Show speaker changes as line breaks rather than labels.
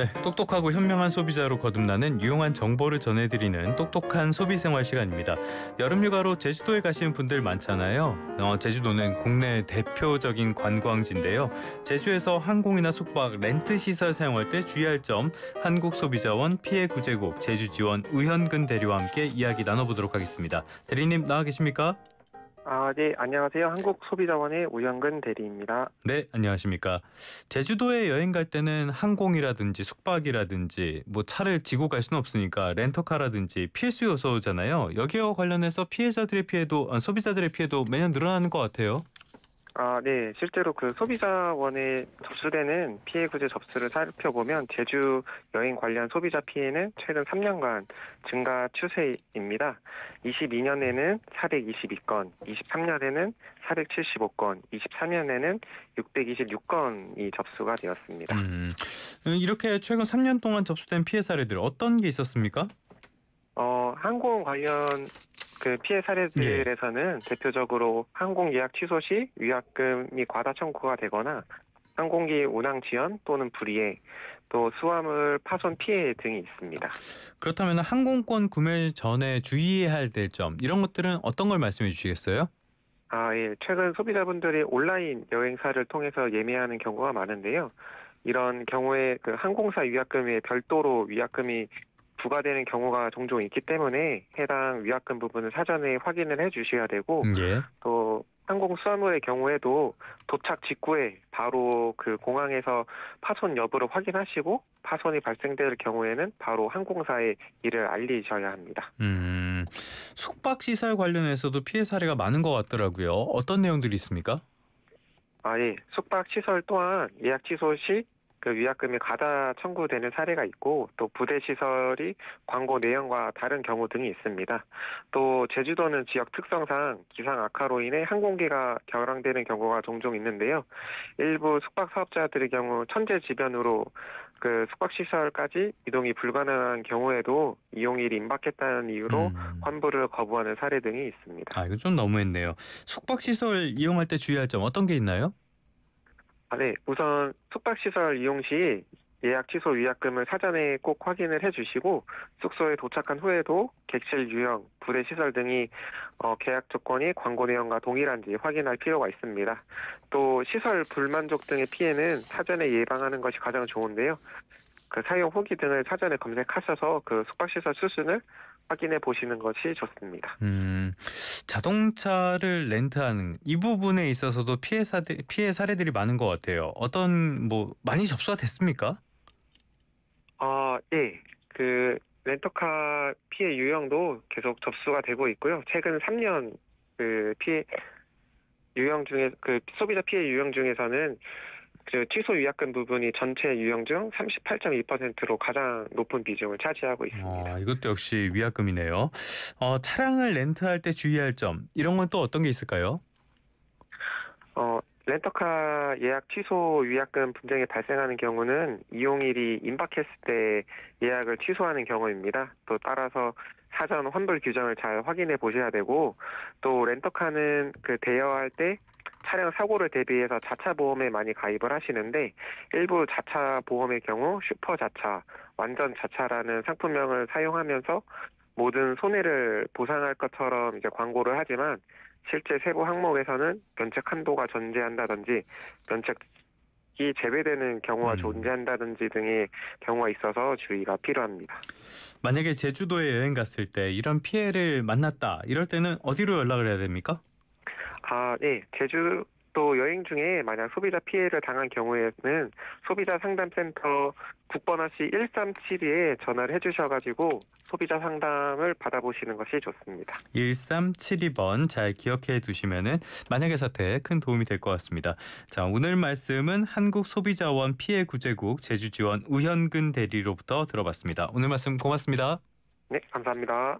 네, 똑똑하고 현명한 소비자로 거듭나는 유용한 정보를 전해드리는 똑똑한 소비생활 시간입니다. 여름휴가로 제주도에 가시는 분들 많잖아요. 제주도는 국내 대표적인 관광지인데요. 제주에서 항공이나 숙박, 렌트 시설 사용할 때 주의할 점, 한국소비자원 피해구제국 제주지원 우현근 대리와 함께 이야기 나눠보도록 하겠습니다. 대리님 나와 계십니까?
네, 안녕하세요. 한국소비자원의 우영근 대리입니다.
네, 안녕하십니까. 제주도에 여행 갈 때는 항공이라든지 숙박이라든지 차를 지고 갈 수는 없으니까 렌터카라든지 필수 요소잖아요. 여기와 관련해서 소비자들의 피해도 매년 늘어나는 것 같아요.
네. 실제로 그 소비자원에 접수되는 피해 구제 접수를 살펴보면 제주 여행 관련 소비자 피해는 최근 3년간 증가 추세입니다. 22년에는 422건, 23년에는 475건, 24년에는 626건이 접수가 되었습니다.
이렇게 최근 3년 동안 접수된 피해 사례들 어떤 게 있었습니까?
항공 관련 그 피해 사례들에서는 대표적으로 항공 예약 취소 시 위약금이 과다 청구가 되거나 항공기 운항 지연 또는 불이행, 또 수화물 파손 피해 등이 있습니다.
그렇다면 항공권 구매 전에 주의해야 할 점 이런 것들은 어떤 걸 말씀해 주시겠어요?
예. 최근 소비자분들이 온라인 여행사를 통해서 예매하는 경우가 많은데요. 이런 경우에 그 항공사 위약금에 별도로 위약금이 부과되는 경우가 종종 있기 때문에 해당 위약금 부분을 사전에 확인을 해주셔야 되고,
예.
또 항공 수화물의 경우에도 도착 직후에 바로 그 공항에서 파손 여부를 확인하시고 파손이 발생될 경우에는 바로 항공사에 이를 알리셔야 합니다.
숙박 시설 관련해서도 피해 사례가 많은 것 같더라고요. 어떤 내용들이 있습니까?
예. 숙박 시설 또한 예약 취소 시 그 위약금이 과다 청구되는 사례가 있고, 또 부대 시설이 광고 내용과 다른 경우 등이 있습니다. 또 제주도는 지역 특성상 기상 악화로 인해 항공기가 결항되는 경우가 종종 있는데요. 일부 숙박 사업자들의 경우 천재지변으로 그 숙박 시설까지 이동이 불가능한 경우에도 이용일이 임박했다는 이유로 환불을 거부하는 사례 등이 있습니다.
이거 좀 너무했네요. 숙박 시설 이용할 때 주의할 점 어떤 게 있나요?
네. 우선 숙박시설 이용 시 예약 취소 위약금을 사전에 꼭 확인을 해주시고, 숙소에 도착한 후에도 객실 유형, 부대 시설 등이 계약 조건이 광고 내용과 동일한지 확인할 필요가 있습니다. 또 시설 불만족 등의 피해는 사전에 예방하는 것이 가장 좋은데요. 그 사용 후기 등을 사전에 검색하셔서 그 숙박시설 수준을 확인해 보시는 것이 좋습니다.
자동차를 렌트하는 이 부분에 있어서도 피해 사례들이 많은 것 같아요. 많이 접수가 됐습니까?
예. 그 렌터카 피해 유형도 계속 접수가 되고 있고요. 최근 3년 그 피해 유형 중에 그 소비자 피해 유형 중에서는 그 취소 위약금 부분이 전체 유형 중 38.2%로 가장 높은 비중을 차지하고 있습니다.
이것도 역시 위약금이네요. 차량을 렌트할 때 주의할 점 이런 건 또 어떤 게 있을까요?
렌터카 예약 취소 위약금 분쟁이 발생하는 경우는 이용일이 임박했을 때 예약을 취소하는 경우입니다. 또 따라서 사전 환불 규정을 잘 확인해 보셔야 되고, 또 렌터카는 그 대여할 때 차량 사고를 대비해서 자차 보험에 많이 가입을 하시는데, 일부 자차 보험의 경우 슈퍼 자차, 완전 자차라는 상품명을 사용하면서 모든 손해를 보상할 것처럼 이제 광고를 하지만, 실제 세부 항목에서는 면책 한도가 존재한다든지 면책이 제외되는 경우가 존재한다든지 등의 경우가 있어서 주의가 필요합니다.
만약에 제주도에 여행 갔을 때 이런 피해를 만났다 이럴 때는 어디로 연락을 해야 됩니까?
네. 제주도 여행 중에 만약 소비자 피해를 당한 경우에는 소비자 상담센터 국번호시 1372에 전화를 해주셔가지고 소비자 상담을 받아보시는 것이 좋습니다.
1372번 잘 기억해 두시면은 만약의 사태에 큰 도움이 될 것 같습니다. 자, 오늘 말씀은 한국소비자원 피해구제국 제주지원 우현근 대리로부터 들어봤습니다. 오늘 말씀 고맙습니다.
네, 감사합니다.